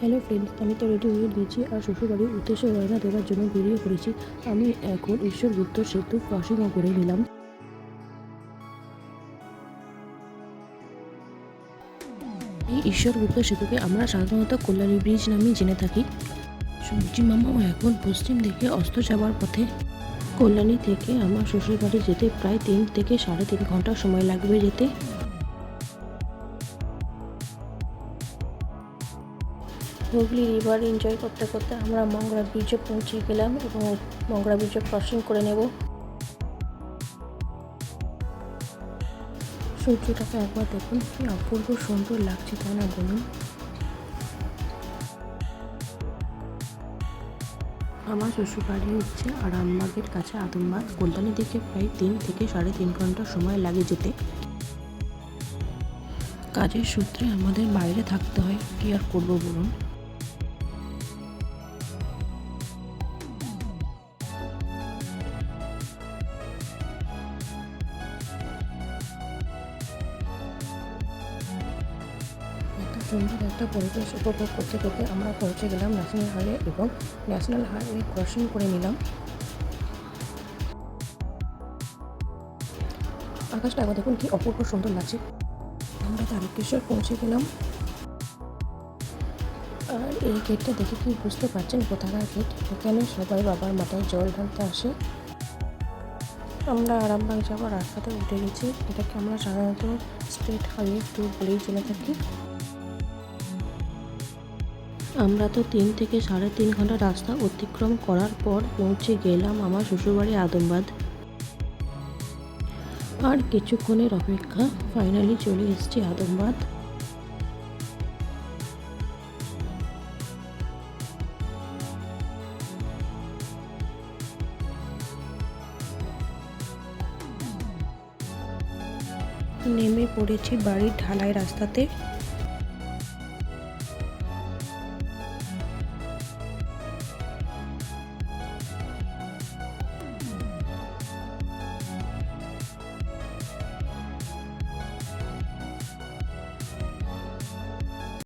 Hello friends, আমি তো ready হয়ে গেছি আর শ্বশুরবাড়ির উদ্দেশ্যে রওনা দেওয়ার জন্য বেরিয়ে পড়েছি। আমি এখন ঈশ্বরগুপ্ত সেতু ক্রসিংও করে নিলাম। এই ঈশ্বরগুপ্ত সেতুকে আমরা সাধারণত কল্যাণী ব্রিজ নামেই জেনে থাকি। সূর্যি মামাও এখন পশ্চিম দিকে অস্ত যাওয়ার পথে। কল্যাণী থেকে আমার শ্বশুরবাড়ি যেতে প্রায় 3 থেকে 3.5 ঘন্টা সময় লাগবে যেতে। হুগলি রিভার এনজয় করতে করতে আমরা মংরা ব্রিজে পৌঁছে গেলাম এবং মংরা ব্রিজে ক্রসিং করে নেব। সূর্যটাকে একবার দেখুন, কি অপূর্ব সুন্দর লাগছে, তাই না বলুন? আমার শ্বশুরবাড়ি হচ্ছে আরামবাগের কাছে আদমবাগ। কল্যাণী থেকে প্রায় 3 থেকে 3.5 ঘন্টা সময় লাগে যেতে। কাজের সূত্রে আমাদের বাইরে থাকতে হয়, কি আর করবো বলুন। এত সুন্দর একটা পরিবেশ উপভোগ করতে করতে আমরা পৌঁছে গেলাম ন্যাশনাল হাইওয়ে এবং ন্যাশনাল হাইওয়ে ক্রসিং করে নিলাম। আকাশটা একবার দেখুন, কি অপূর্ব সুন্দর লাগছে। আমরা তারকেশ্বর পৌঁছে গেলাম। আর এই গেটটা দেখে কি বুঝতে পারছেন কোথাকার গেট? এখানে সবাই বাবার মাথায় জল ঢালতে আসে। আমরা আরামবাগ যাওয়ার রাস্তাতে উঠে গেছি। এটাকে আমরা সাধারণত স্টেট হাইওয়ে 2 বলেই জেনে থাকি। আমরা তো 3 থেকে 3.5 ঘন্টা রাস্তা অতিক্রম করার পর পৌঁছে গেলাম আমার শ্বশুরবাড়ি আদমবাগ। আর কিছুক্ষণের অপেক্ষা, ফাইনালি চলে এসেছি আদমবাগ। নেমে পড়েছি বাড়ির ঢালাই রাস্তাতে।